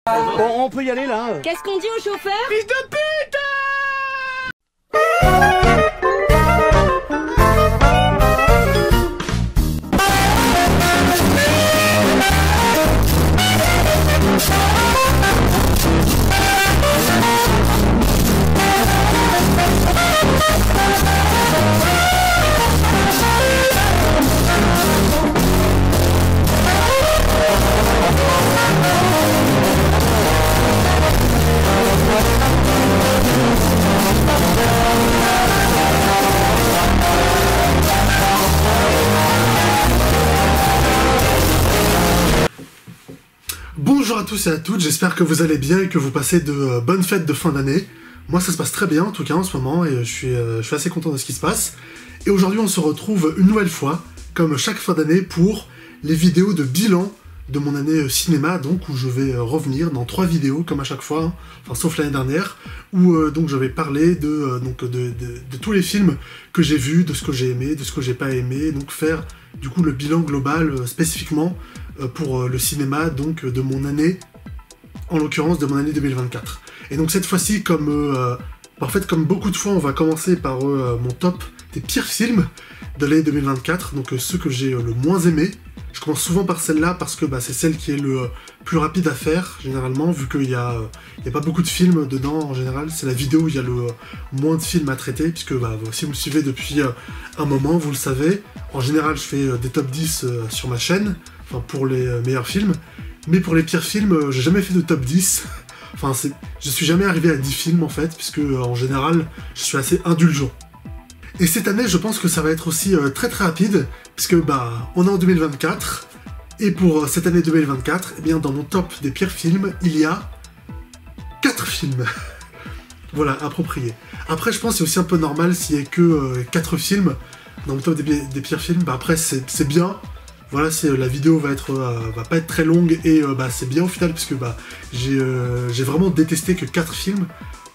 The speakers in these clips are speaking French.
On peut y aller là. Qu'est-ce qu'on dit au chauffeur? Fils de pute! Bonjour à tous et à toutes, j'espère que vous allez bien et que vous passez de bonnes fêtes de fin d'année. Moi ça se passe très bien en tout cas en ce moment et je suis assez content de ce qui se passe. Et aujourd'hui on se retrouve une nouvelle fois, comme chaque fin d'année, pour les vidéos de bilan de mon année cinéma, donc où je vais revenir dans 3 vidéos comme à chaque fois, hein, enfin sauf l'année dernière, où donc je vais parler de tous les films que j'ai vus, de ce que j'ai aimé, de ce que j'ai pas aimé, donc faire du coup le bilan global spécifiquement pour le cinéma, donc de mon année, en l'occurrence de mon année 2024. Et donc cette fois-ci, comme en fait comme beaucoup de fois, on va commencer par mon top des pires films de l'année 2024, donc ceux que j'ai le moins aimés. Je commence souvent par celle-là parce que c'est celle qui est le plus rapide à faire, généralement, vu qu'il y a pas beaucoup de films dedans, en général. C'est la vidéo où il y a le moins de films à traiter, puisque si vous me suivez depuis un moment, vous le savez. En général, je fais des top 10 sur ma chaîne, enfin pour les meilleurs films. Mais pour les pires films, j'ai jamais fait de top 10. Enfin, je suis jamais arrivé à 10 films, en fait, puisque en général, je suis assez indulgent. Et cette année, je pense que ça va être aussi très très rapide, puisque on est en 2024, et pour cette année 2024, eh bien dans mon top des pires films, il y a 4 films. Voilà, approprié. Après, je pense que c'est aussi un peu normal s'il n'y a que 4 films dans mon top des pires films. Après, c'est bien. Voilà, la vidéo va pas être très longue, et c'est bien au final, puisque j'ai vraiment détesté que 4 films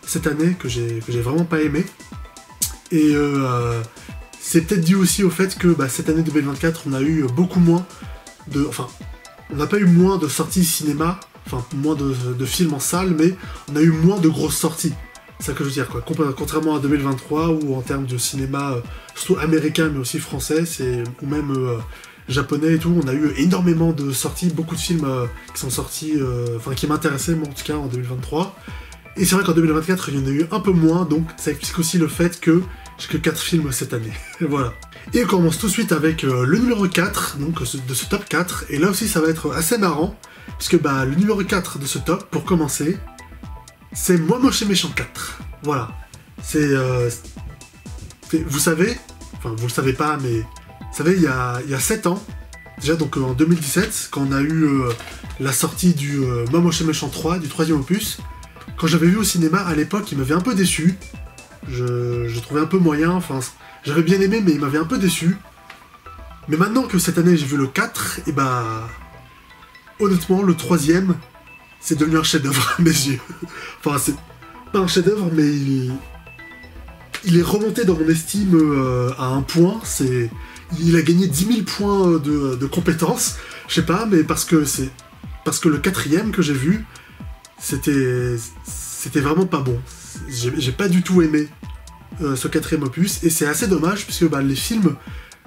cette année, que j'ai vraiment pas aimé. Et c'est peut-être dû aussi au fait que cette année 2024, on a eu beaucoup moins de... Enfin, on n'a pas eu moins de sorties cinéma, enfin moins de films en salle, mais on a eu moins de grosses sorties. C'est ça que je veux dire, quoi. Contrairement à 2023, où en termes de cinéma, surtout américain, mais aussi français, ou même japonais et tout, on a eu énormément de sorties, beaucoup de films qui sont sortis, enfin qui m'intéressaient, moi en tout cas, en 2023. Et c'est vrai qu'en 2024, il y en a eu un peu moins, donc ça explique aussi le fait que j'ai que 4 films cette année. Voilà. Et on commence tout de suite avec le numéro 4, donc de ce top 4, et là aussi ça va être assez marrant, puisque le numéro 4 de ce top, pour commencer, c'est Moi Moche et Méchant 4. Voilà. Vous savez, enfin vous le savez pas, mais vous savez, il y a 7 ans, déjà donc en 2017, quand on a eu la sortie du Moi Moche et Méchant 3, du 3e opus, quand j'avais vu au cinéma, à l'époque, il m'avait un peu déçu. Je trouvais un peu moyen, enfin, j'avais bien aimé, mais il m'avait un peu déçu. Mais maintenant que cette année, j'ai vu le 4, et honnêtement, le 3e, c'est devenu un chef-d'œuvre à mes yeux. Enfin, c'est pas un chef-d'œuvre, mais il est remonté dans mon estime à un point. Il a gagné 10 000 points de compétences. Je sais pas, mais parce que le 4e que j'ai vu, c'était vraiment pas bon. J'ai pas du tout aimé ce 4e opus, et c'est assez dommage, puisque les films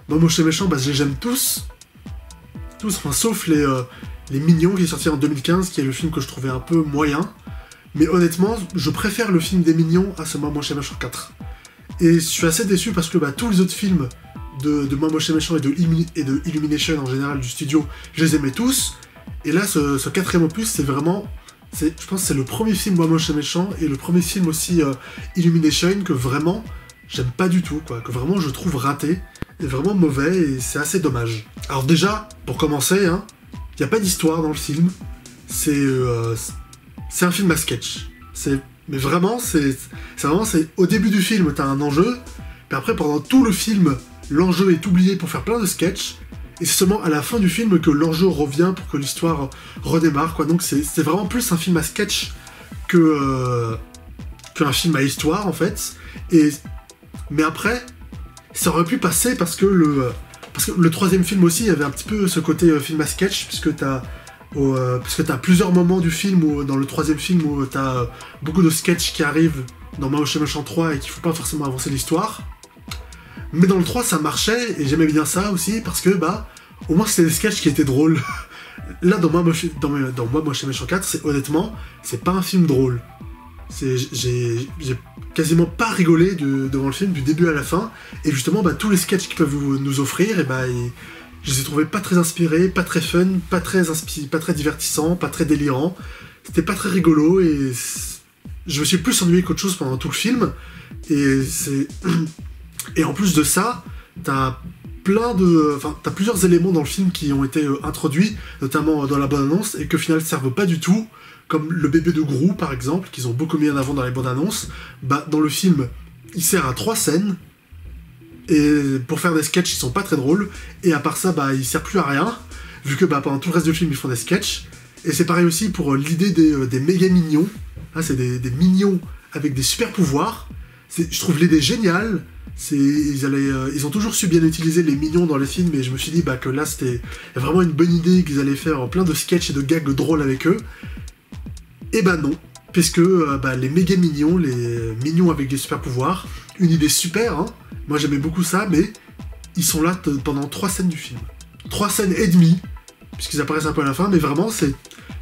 Moi Moche et Méchant, je les aime tous, enfin, sauf les Mignons qui est sorti en 2015, qui est le film que je trouvais un peu moyen, mais honnêtement, je préfère le film des Mignons à ce Moi Moche et Méchant 4. Et je suis assez déçu parce que tous les autres films de Moi Moche et Méchant et de Illumination en général du studio, je les aimais tous, et là ce 4e opus, c'est vraiment... Je pense que c'est le premier film Moi Moche et Méchant, et le premier film aussi Illumination, que vraiment j'aime pas du tout, quoi, que vraiment je trouve raté, et vraiment mauvais, et c'est assez dommage. Alors déjà, pour commencer, il n'y a pas d'histoire dans le film, c'est un film à sketch. Mais vraiment, au début du film, t'as un enjeu, puis après, pendant tout le film, l'enjeu est oublié pour faire plein de sketchs, et c'est seulement à la fin du film que l'enjeu revient pour que l'histoire redémarre, quoi. Donc c'est vraiment plus un film à sketch qu'un film à histoire, en fait. Mais après, ça aurait pu passer parce que le 3e film aussi avait un petit peu ce côté film à sketch, puisque t'as Parce que t'as plusieurs moments du film, où, dans le troisième film, où t'as beaucoup de sketchs qui arrivent dans Mamoche Méchant 3 et qui font pas forcément avancer l'histoire. Mais dans le 3, ça marchait, et j'aimais bien ça aussi, parce que, bah, au moins c'était des sketchs qui étaient drôles. Là, dans Mamoche Méchant 4, honnêtement, c'est pas un film drôle. J'ai quasiment pas rigolé devant le film, du début à la fin, et justement, bah, tous les sketchs qu'ils peuvent nous offrir, et bah, je les ai trouvés pas très inspirés, pas très fun, pas très divertissants, pas très délirants. C'était pas très rigolo, et je me suis plus ennuyé qu'autre chose pendant tout le film, et en plus de ça, t'as plusieurs éléments dans le film qui ont été introduits, notamment dans la bande-annonce, et que au final servent pas du tout, comme le bébé de Gru par exemple, qu'ils ont beaucoup mis en avant dans les bandes-annonces. Bah, dans le film, il sert à 3 scènes, et pour faire des sketchs, ils sont pas très drôles, et à part ça, bah, il sert plus à rien, vu que bah, pendant tout le reste du film, ils font des sketchs. Et c'est pareil aussi pour l'idée des méga mignons. Là, c'est des mignons avec des super pouvoirs. Je trouve l'idée géniale. Ils ont toujours su bien utiliser les mignons dans les films, et je me suis dit bah, que là c'était vraiment une bonne idée, qu'ils allaient faire plein de sketchs et de gags drôles avec eux. Et bah non, puisque bah, les méga mignons, les mignons avec des super pouvoirs, une idée super, hein. Moi j'aimais beaucoup ça, mais ils sont là pendant 3 scènes du film. 3 scènes et demie, puisqu'ils apparaissent un peu à la fin, mais vraiment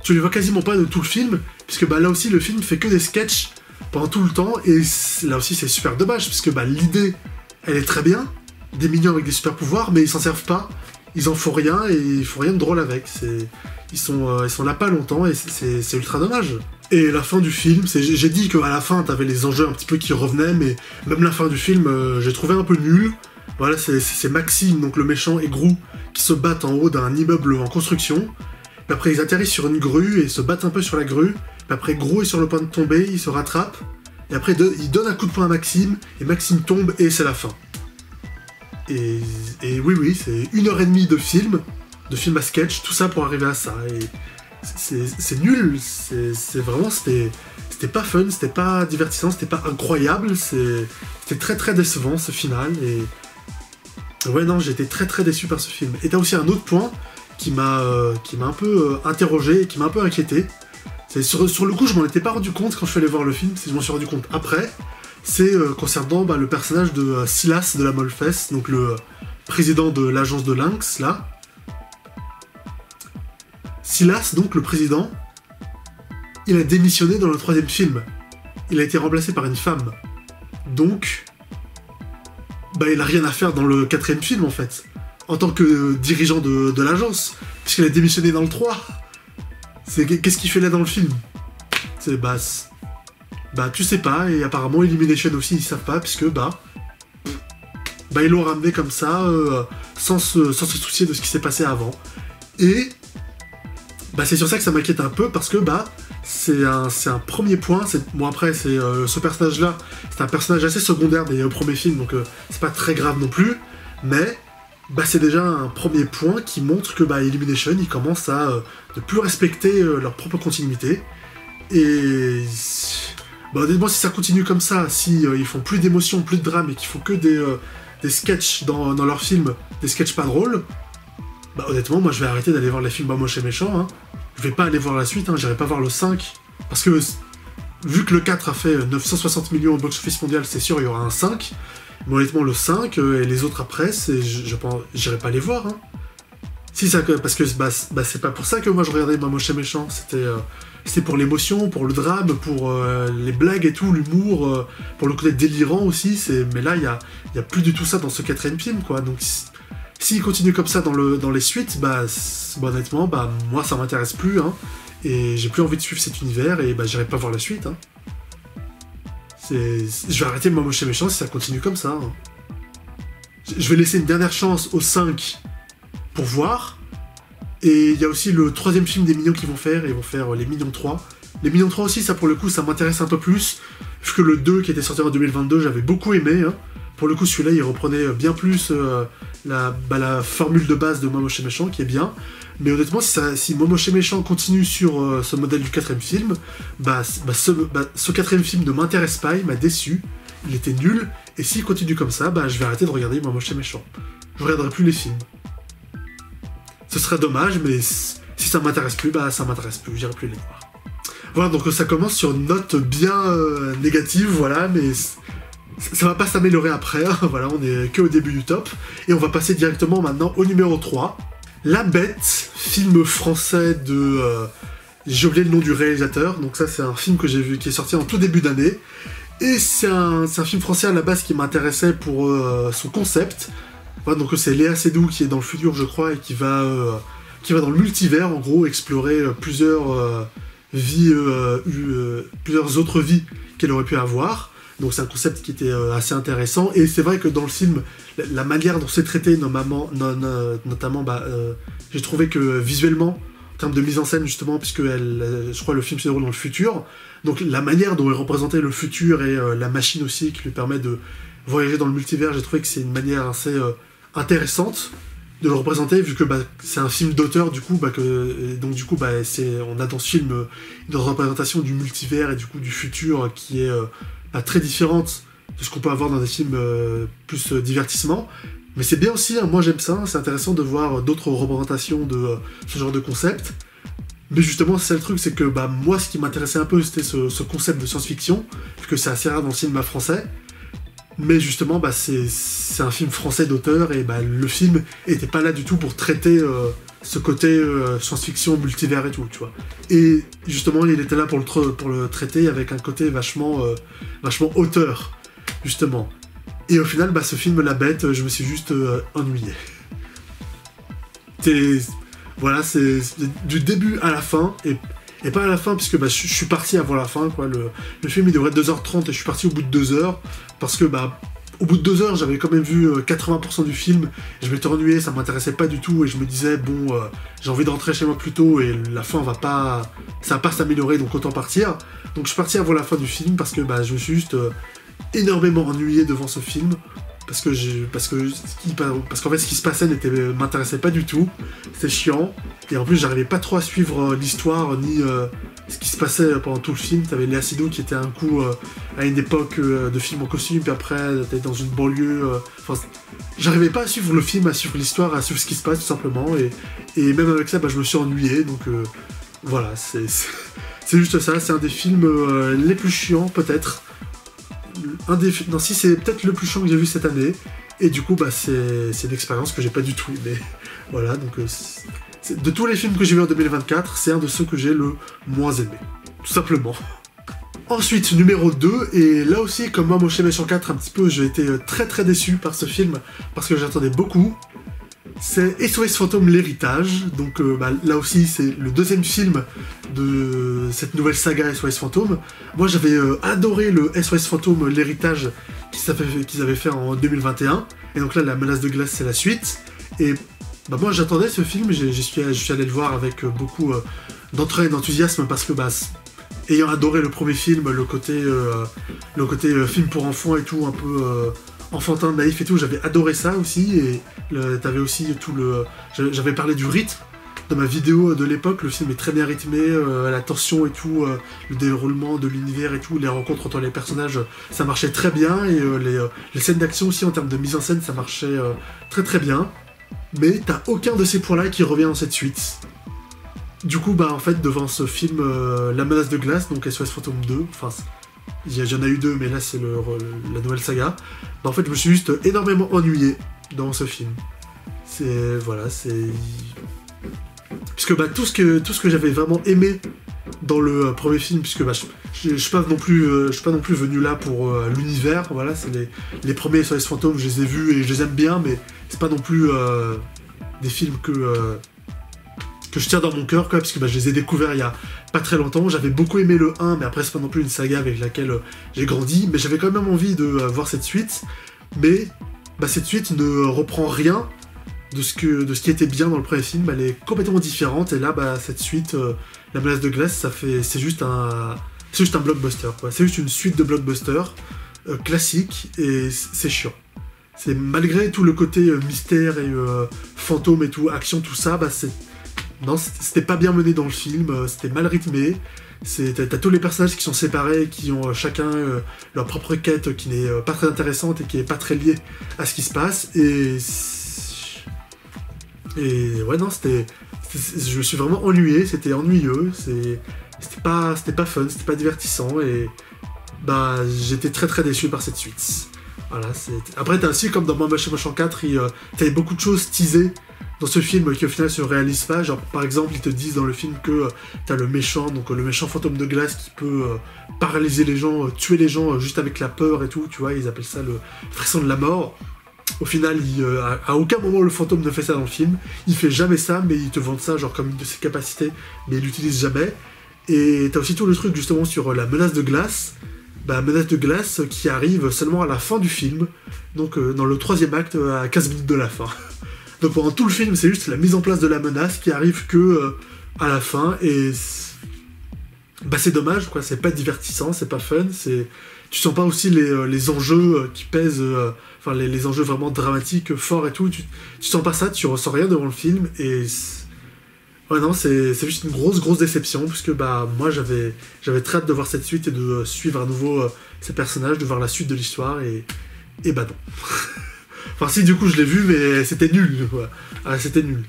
tu les vois quasiment pas de tout le film, puisque bah, là aussi le film fait que des sketchs pendant tout le temps, et là aussi c'est super dommage, puisque bah, l'idée, elle est très bien, des mignons avec des super pouvoirs, mais ils s'en servent pas, ils en font rien, et ils font rien de drôle avec, ils sont là pas longtemps, et c'est ultra dommage. Et la fin du film, j'ai dit qu'à la fin t'avais les enjeux un petit peu qui revenaient, mais même la fin du film, j'ai trouvé un peu nul. Voilà, c'est Maxime, donc le méchant, et Gru, qui se battent en haut d'un immeuble en construction, puis après ils atterrissent sur une grue, et se battent un peu sur la grue. Après, Gru est sur le point de tomber, il se rattrape, et après, il donne un coup de poing à Maxime, et Maxime tombe, et c'est la fin. Et oui, c'est 1h30 de film à sketch, tout ça pour arriver à ça, et c'est nul, c'était pas fun, c'était pas divertissant, c'était pas incroyable, c'était très très décevant ce final, et ouais non, j'étais très très déçu par ce film. Et t'as aussi un autre point qui m'a un peu interrogé, et qui m'a un peu inquiété. Sur le coup, je m'en étais pas rendu compte quand je suis allé voir le film, je m'en suis rendu compte après. C'est concernant le personnage de Silas de la Molfesse, donc le président de l'agence de Lynx, là. Silas, donc le président, il a démissionné dans le 3e film. Il a été remplacé par une femme. Donc, bah, il a rien à faire dans le 4e film, en fait. En tant que dirigeant de l'agence, puisqu'il a démissionné dans le 3. Qu'est-ce qu'il fait là dans le film? Tu sais pas, et apparemment Illumination aussi ils savent pas, puisque ils l'ont ramené comme ça, sans se soucier de ce qui s'est passé avant. Et c'est sur ça que ça m'inquiète un peu, parce que c'est un premier point. Bon après ce personnage là, c'est un personnage assez secondaire au premier film, donc c'est pas très grave non plus, mais c'est déjà un premier point qui montre que Illumination, ils commencent à ne plus respecter leur propre continuité. Et honnêtement, si ça continue comme ça, si ils font plus d'émotions, plus de drame, et qu'ils font que des sketchs dans leurs films, des sketchs pas drôles, honnêtement, moi je vais arrêter d'aller voir les films moches et méchants. Hein. Je vais pas aller voir la suite, hein, j'irai pas voir le 5. Parce que vu que le 4 a fait 960 millions au box-office mondial, c'est sûr, il y aura un 5. Mais honnêtement, le 5 et les autres après, je pense, j'irai pas les voir. Hein. Parce que c'est pas pour ça que moi je regardais Moche et Méchant. C'était pour l'émotion, pour le drame, pour les blagues et tout, l'humour, pour le côté délirant aussi. Mais là, il y a plus du tout ça dans ce 4e film, quoi. Donc s'il continue comme ça dans les suites, honnêtement, moi ça m'intéresse plus. Hein. Et j'ai plus envie de suivre cet univers, et j'irai pas voir la suite. Hein. Je vais arrêter Moche et Méchant si ça continue comme ça. Hein. Je vais laisser une dernière chance au 5 pour voir. Et il y a aussi le 3e film des Mignons qu'ils vont faire, et ils vont faire les Mignons 3. Les Mignons 3 aussi, ça pour le coup, ça m'intéresse un peu plus, vu que le 2 qui était sorti en 2022, j'avais beaucoup aimé. Hein. Pour le coup, celui-là, il reprenait bien plus la formule de base de Moche et Méchant, qui est bien. Mais honnêtement, si Moche et Méchant continue sur ce modèle du 4e film, ce 4e film ne m'intéresse pas, il m'a déçu, il était nul, et s'il continue comme ça, je vais arrêter de regarder Moche et Méchant. Je regarderai plus les films. Ce serait dommage, mais Si ça m'intéresse plus, bah ça m'intéresse plus, j'irai plus les voir. Voilà, donc ça commence sur une note bien négative, voilà, mais ça va pas s'améliorer après, hein, voilà, on est que au début du top. Et on va passer directement maintenant au numéro 3. La Bête, film français de... j'ai oublié le nom du réalisateur, donc ça c'est un film que j'ai vu qui est sorti en tout début d'année. Et c'est un film français à la base qui m'intéressait pour son concept. Voilà, donc c'est Léa Seydoux qui est dans le futur, je crois, et qui va dans le multivers, en gros, explorer plusieurs vies, plusieurs autres vies qu'elle aurait pu avoir. Donc c'est un concept qui était assez intéressant. Et c'est vrai que dans le film, la manière dont c'est traité, notamment, j'ai trouvé que visuellement, en termes de mise en scène, justement, puisque je crois le film se déroule dans le futur, donc la manière dont est représenté le futur et la machine aussi qui lui permet de voyager dans le multivers, j'ai trouvé que c'est une manière assez intéressante de le représenter, vu que c'est un film d'auteur, du coup, on a dans ce film une représentation du multivers et du coup du futur qui est très différente de ce qu'on peut avoir dans des films plus divertissement. Mais c'est bien aussi, hein, moi j'aime ça, c'est intéressant de voir d'autres représentations de ce genre de concept. Mais justement, c'est le truc, c'est que moi ce qui m'intéressait un peu, c'était ce concept de science-fiction, puisque c'est assez rare dans le cinéma français. Mais justement, c'est un film français d'auteur, et le film était pas là du tout pour traiter ce côté science-fiction, multivers et tout, tu vois. Et justement, il était là pour le traiter avec un côté vachement auteur, justement. Et au final, ce film La Bête, je me suis juste ennuyé. Voilà, c'est du début à la fin, et pas à la fin, puisque je suis parti avant la fin, quoi. Le film, il devrait être 2h30, et je suis parti au bout de 2 heures, parce que, au bout de 2 heures, j'avais quand même vu 80% du film, je m'étais ennuyé, ça m'intéressait pas du tout, et je me disais, j'ai envie de rentrer chez moi plus tôt, et la fin ça va pas s'améliorer, donc autant partir. Donc je suis parti avant la fin du film, parce que je me suis juste énormément ennuyé devant ce film, parce qu'en fait ce qui se passait m'intéressait pas du tout, c'était chiant, et en plus j'arrivais pas trop à suivre l'histoire ni ce qui se passait pendant tout le film. T'avais Léa Seydoux qui était un coup à une époque de film en costume, puis après t'étais dans une banlieue, j'arrivais pas à suivre le film, à suivre l'histoire, à suivre ce qui se passe tout simplement, et même avec ça je me suis ennuyé, donc voilà, c'est juste ça, c'est un des films les plus chiants peut-être. Si c'est peut-être le plus chiant que j'ai vu cette année, et du coup c'est une expérience que j'ai pas du tout aimée. Voilà, donc de tous les films que j'ai vus en 2024, c'est un de ceux que j'ai le moins aimé, tout simplement. Ensuite, numéro 2, et là aussi, comme moi, Moshi Méchant 4, un petit peu, j'ai été très très déçu par ce film, parce que j'attendais beaucoup. C'est SOS Fantôme l'héritage, donc là aussi c'est le deuxième film de cette nouvelle saga SOS Fantôme. Moi j'avais adoré le SOS Fantôme l'héritage qu'ils avaient fait en 2021, et donc là La Menace de Glace c'est la suite, et moi j'attendais ce film, je suis allé le voir avec beaucoup d'entrain et d'enthousiasme, parce que ayant adoré le premier film, le côté film pour enfants et tout, un peu... enfantin, naïf et tout, j'avais adoré ça aussi, et t'avais aussi j'avais parlé du rythme dans ma vidéo de l'époque, le film est très bien rythmé, la tension et tout, le déroulement de l'univers et tout, les rencontres entre les personnages, ça marchait très bien, et les scènes d'action aussi en termes de mise en scène, ça marchait très très bien, mais t'as aucun de ces points-là qui revient dans cette suite. Du coup, en fait, devant ce film, La Menace de Glace, donc SOS Fantôme 2, j'en ai eu 2, mais là c'est la nouvelle saga. En fait, je me suis juste énormément ennuyé dans ce film. Puisque tout ce que j'avais vraiment aimé dans le premier film, puisque je suis pas non plus venu là pour l'univers. Voilà, c'est les premiers SOS Fantôme, je les ai vus et je les aime bien, mais c'est pas non plus des films que je tiens dans mon cœur, quoi, parce que je les ai découverts il y a pas très longtemps. J'avais beaucoup aimé le 1, mais après c'est pas non plus une saga avec laquelle j'ai grandi, mais j'avais quand même envie de voir cette suite, mais cette suite ne reprend rien de ce qui était bien dans le premier film, elle est complètement différente, et là cette suite, La Menace de Glace, c'est juste un blockbuster, quoi. C'est juste une suite de blockbusters classique, et c'est chiant. C'est malgré tout le côté mystère et fantôme et tout, action, tout ça, non, c'était pas bien mené dans le film, c'était mal rythmé, t'as tous les personnages qui sont séparés, qui ont chacun leur propre quête qui n'est pas très intéressante et qui est pas très liée à ce qui se passe, et ouais, non, c'était je me suis vraiment ennuyé, c'était ennuyeux, c'était pas fun, c'était pas divertissant, et bah j'étais très très déçu par cette suite. Voilà, après t'as aussi, comme dans Moi Moche et Méchant 4, t'avais beaucoup de choses teasées dans ce film qui au final se réalisent pas. Genre par exemple ils te disent dans le film que t'as le méchant, donc le méchant fantôme de glace qui peut paralyser les gens, tuer les gens juste avec la peur et tout, tu vois, ils appellent ça le frisson de la mort. Au final, à aucun moment le fantôme ne fait ça dans le film, il fait jamais ça, mais ils te vendent ça genre comme une de ses capacités, mais il l'utilise jamais. Et t'as aussi tout le truc justement sur la menace de glace, menace de glace qui arrive seulement à la fin du film, donc dans le 3e acte, à 15 minutes de la fin. Donc pendant tout le film, c'est juste la mise en place de la menace qui arrive que à la fin, et c'est dommage, quoi, c'est pas divertissant, c'est pas fun, tu sens pas aussi les enjeux qui pèsent, enfin les enjeux vraiment dramatiques, forts et tout, tu sens pas ça, tu ressens rien devant le film, et ouais non, c'est juste une grosse déception, puisque moi j'avais très hâte de voir cette suite et de suivre à nouveau ces personnages, de voir la suite de l'histoire, et non. Enfin si, du coup je l'ai vu, mais c'était nul, quoi. Ah, c'était nul.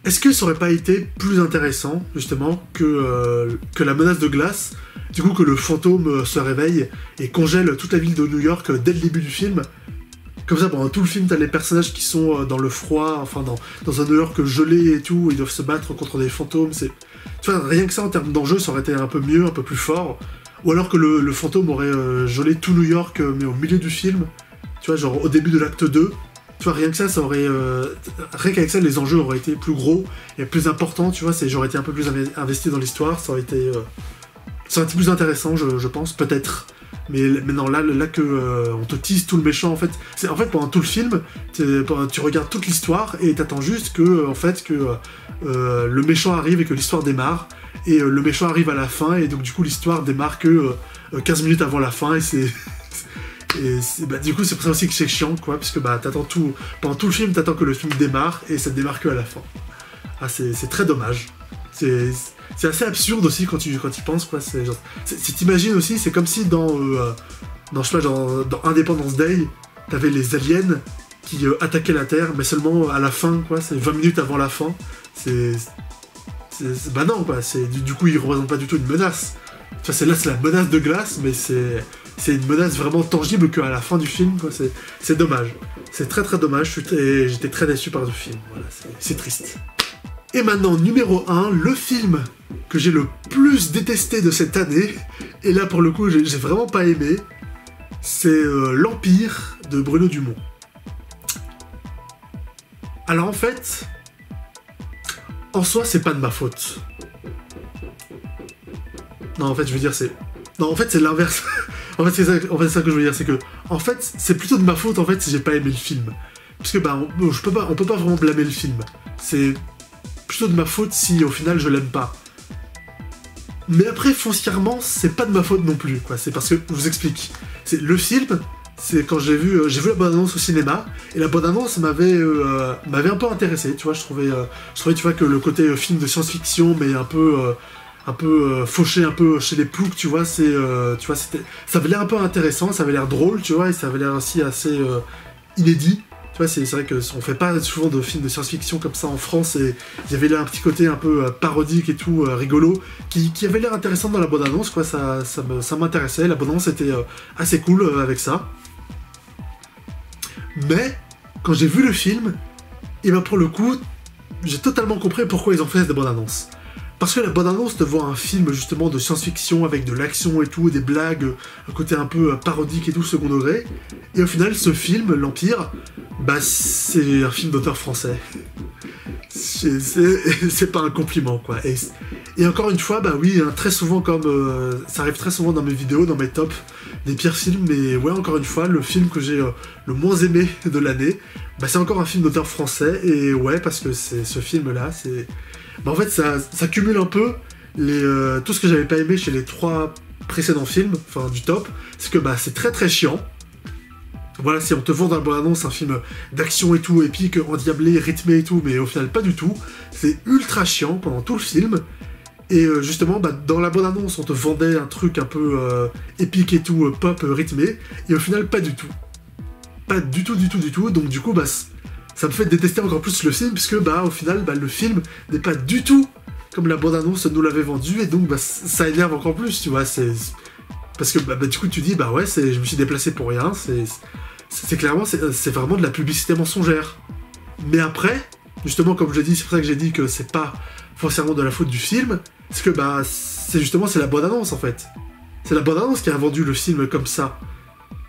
Est-ce que ça aurait pas été plus intéressant, justement, que la menace de glace, du coup que le fantôme se réveille et congèle toute la ville de New York dès le début du film? Comme ça, pendant tout le film, t'as les personnages qui sont dans le froid, enfin dans un New York gelé et tout, ils doivent se battre contre des fantômes, tu vois, rien que ça en termes d'enjeu, ça aurait été un peu mieux, un peu plus fort. Ou alors que le fantôme aurait gelé tout New York, mais au milieu du film, tu vois, genre au début de l'acte 2, tu vois, rien que ça aurait... rien qu'avec ça, les enjeux auraient été plus gros et plus importants, tu vois, j'aurais été un peu plus investi dans l'histoire, ça aurait été plus intéressant, je pense, peut-être. Mais non, là que on te tease tout le méchant, en fait, pendant tout le film, tu regardes toute l'histoire et t'attends juste que le méchant arrive et que l'histoire démarre, et le méchant arrive à la fin, et donc du coup l'histoire démarre que 15 minutes avant la fin, et du coup c'est pour ça aussi que c'est chiant, quoi, parce que t'attends tout, pendant tout le film t'attends que le film démarre, et ça démarre que à la fin. Ah, c'est très dommage. C'est assez absurde aussi quand tu y penses, quoi. Si t'imagines aussi, c'est comme si dans Independence Day, t'avais les aliens qui attaquaient la Terre, mais seulement à la fin, quoi. C'est 20 minutes avant la fin. Non, quoi. Du coup, ils représentent pas du tout une menace. Enfin, c'est la menace de glace, mais c'est une menace vraiment tangible qu'à la fin du film, quoi. C'est dommage. C'est très très dommage. J'étais très déçu par le film. Voilà, c'est triste. Et maintenant, numéro 1, le film que j'ai le plus détesté de cette année, et là pour le coup j'ai vraiment pas aimé, c'est L'Empire de Bruno Dumont. Alors en fait, en soi c'est pas de ma faute. Non, en fait je veux dire c'est... Non, en fait c'est l'inverse. En fait c'est ça que je veux dire, c'est que... En fait c'est plutôt de ma faute en fait si j'ai pas aimé le film. Parce que on peut pas vraiment blâmer le film. C'est plutôt de ma faute si au final je l'aime pas. Mais après, foncièrement, c'est pas de ma faute non plus, quoi. C'est parce que, je vous explique. Le film, c'est quand j'ai vu la bande-annonce au cinéma, et la bande-annonce m'avait un peu intéressé, tu vois. Je trouvais, tu vois, que le côté film de science-fiction, mais un peu fauché, un peu chez les ploucs, tu vois, ça avait l'air un peu intéressant, ça avait l'air drôle, tu vois, et ça avait l'air aussi assez inédit. Ouais, c'est vrai qu'on fait pas souvent de films de science-fiction comme ça en France, et il y avait là un petit côté un peu parodique et tout, rigolo, qui avait l'air intéressant dans la bande-annonce, quoi. Ça m'intéressait, la bande-annonce était assez cool avec ça. Mais, quand j'ai vu le film, et pour le coup, j'ai totalement compris pourquoi ils ont fait cette bande-annonce. Parce que la bande-annonce te voit un film justement de science-fiction avec de l'action et tout, des blagues, un côté un peu parodique et tout, second degré. Et au final, ce film, L'Empire, c'est un film d'auteur français. C'est pas un compliment, quoi. Et encore une fois, oui, hein, très souvent, comme ça arrive très souvent dans mes vidéos, dans mes tops, des pires films, mais ouais, encore une fois, le film que j'ai le moins aimé de l'année, c'est encore un film d'auteur français, et ouais, parce que ce film-là, c'est... en fait, ça cumule un peu tout ce que j'avais pas aimé chez les 3 précédents films, enfin du top, c'est que c'est très très chiant. Voilà, si on te vend dans la bande-annonce un film d'action et tout, épique, endiablé, rythmé et tout, mais au final pas du tout, c'est ultra chiant pendant tout le film. Et justement, dans la bande-annonce, on te vendait un truc un peu épique et tout, pop, rythmé, et au final pas du tout. Pas du tout, donc du coup, ça me fait détester encore plus le film, puisque bah au final, bah, le film n'est pas du tout comme la bande-annonce nous l'avait vendu, et donc bah, ça énerve encore plus, tu vois, parce que bah, du coup tu dis, bah ouais, je me suis déplacé pour rien, c'est clairement, c'est vraiment de la publicité mensongère. Mais après, justement, comme je l'ai dit, c'est pour ça que j'ai dit que c'est pas forcément de la faute du film, parce que bah, c'est la bande-annonce en fait. C'est la bande-annonce qui a vendu le film comme ça.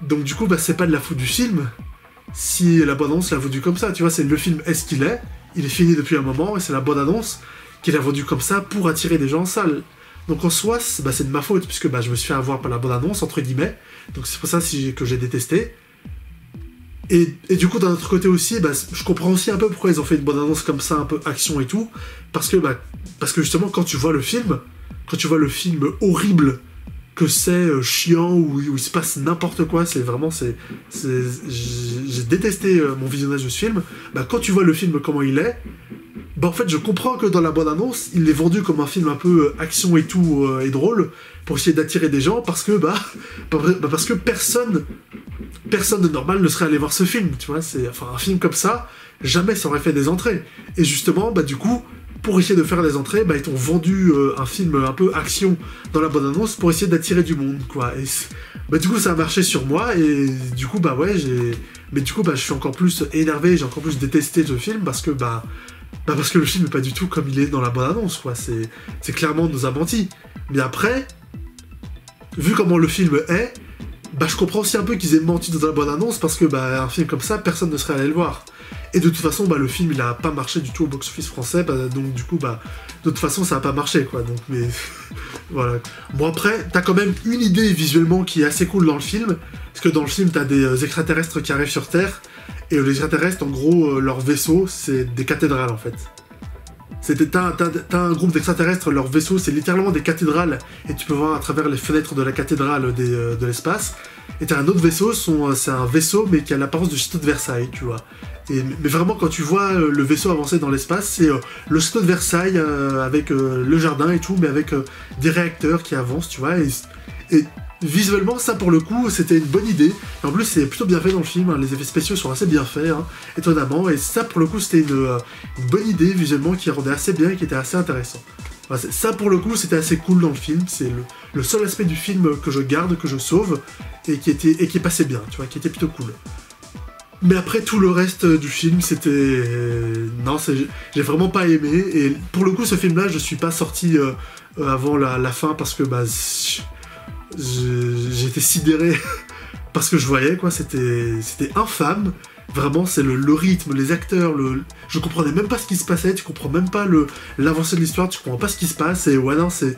Donc du coup, bah, c'est pas de la faute du film si la bande-annonce l'a vendu comme ça, tu vois, c'est le film est ce qu'il est, il est fini depuis un moment, et c'est la bande-annonce qui l'a vendu comme ça pour attirer des gens en salle. Donc en soi, c'est de ma faute, puisque bah, je me suis fait avoir par la bande-annonce, entre guillemets, donc c'est pour ça que j'ai détesté. Et du coup, d'un autre côté aussi, bah, je comprends aussi un peu pourquoi ils ont fait une bande-annonce comme ça, un peu action et tout, parce que justement, quand tu vois le film horrible, que c'est chiant, où il se passe n'importe quoi, j'ai détesté mon visionnage de ce film, bah, quand tu vois le film comment il est, bah en fait je comprends que dans la bande-annonce, il est vendu comme un film un peu action et tout, et drôle, pour essayer d'attirer des gens, parce que parce que personne de normal ne serait allé voir ce film, tu vois, un film comme ça, jamais ça aurait fait des entrées, et justement, bah du coup, pour essayer de faire des entrées, bah, ils t'ont vendu un film un peu action dans la bande-annonce pour essayer d'attirer du monde, quoi. Et bah, du coup, ça a marché sur moi, et du coup, bah ouais, mais du coup, bah, je suis encore plus énervé, j'ai encore plus détesté ce film, parce que, parce que le film n'est pas du tout comme il est dans la bande-annonce, quoi. C'est clairement, on nous a menti. Mais après, vu comment le film est, bah, je comprends aussi un peu qu'ils aient menti dans la bande-annonce, parce que, bah, un film comme ça, personne ne serait allé le voir. Et de toute façon, bah, le film, il a pas marché du tout au box-office français, bah, donc du coup, bah, de toute façon, ça a pas marché, quoi, donc, mais, voilà. Bon, après, t'as quand même une idée visuellement qui est assez cool dans le film, parce que dans le film, t'as des extraterrestres qui arrivent sur Terre, et les extraterrestres, en gros, leur vaisseau, c'est des cathédrales, en fait. T'as un groupe d'extraterrestres, leur vaisseau, c'est littéralement des cathédrales, et tu peux voir à travers les fenêtres de la cathédrale de l'espace, et t'as un autre vaisseau, c'est un vaisseau, mais qui a l'apparence du château de Versailles, tu vois. Mais vraiment, quand tu vois le vaisseau avancer dans l'espace, c'est le château de Versailles avec le jardin et tout, mais avec des réacteurs qui avancent, tu vois. Et visuellement, ça pour le coup, c'était une bonne idée. Et en plus, c'est plutôt bien fait dans le film, hein, les effets spéciaux sont assez bien faits, hein, étonnamment. Et ça pour le coup, c'était une bonne idée visuellement qui rendait assez bien et qui était assez intéressant. Enfin, ça pour le coup, c'était assez cool dans le film. C'est le seul aspect du film que je garde, que je sauve, et qui passait bien, tu vois, qui était plutôt cool. Mais après, tout le reste du film, c'était... Non, j'ai vraiment pas aimé. Et pour le coup, ce film-là, je suis pas sorti avant la fin parce que bah, j'étais sidéré parce que je voyais, quoi. C'était infâme. Vraiment, c'est le rythme, les acteurs, je comprenais même pas ce qui se passait, tu comprends même pas l'avancée de l'histoire, tu comprends pas ce qui se passe. Et ouais, non, c'est...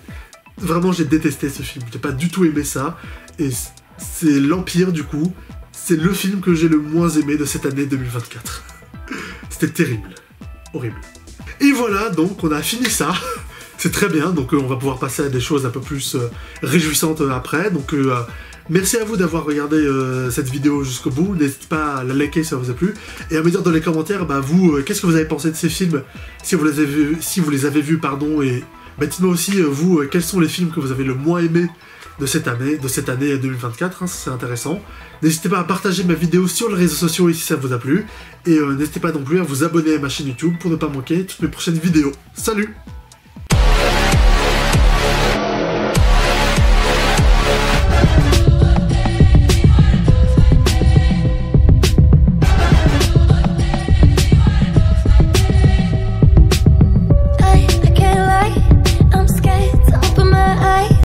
Vraiment, j'ai détesté ce film. J'ai pas du tout aimé ça. Et c'est l'Empire, du coup. C'est le film que j'ai le moins aimé de cette année 2024. C'était terrible. Horrible. Et voilà, donc on a fini ça. C'est très bien, donc on va pouvoir passer à des choses un peu plus réjouissantes après. Donc merci à vous d'avoir regardé cette vidéo jusqu'au bout. N'hésitez pas à la liker si ça vous a plu. Et à me dire dans les commentaires, bah vous, qu'est-ce que vous avez pensé de ces films, si vous les avez vus, pardon. Et bah, dites-moi aussi, vous, quels sont les films que vous avez le moins aimés de cette année 2024, hein, c'est intéressant. N'hésitez pas à partager ma vidéo sur les réseaux sociaux si ça vous a plu, et n'hésitez pas non plus à vous abonner à ma chaîne YouTube pour ne pas manquer toutes mes prochaines vidéos. Salut!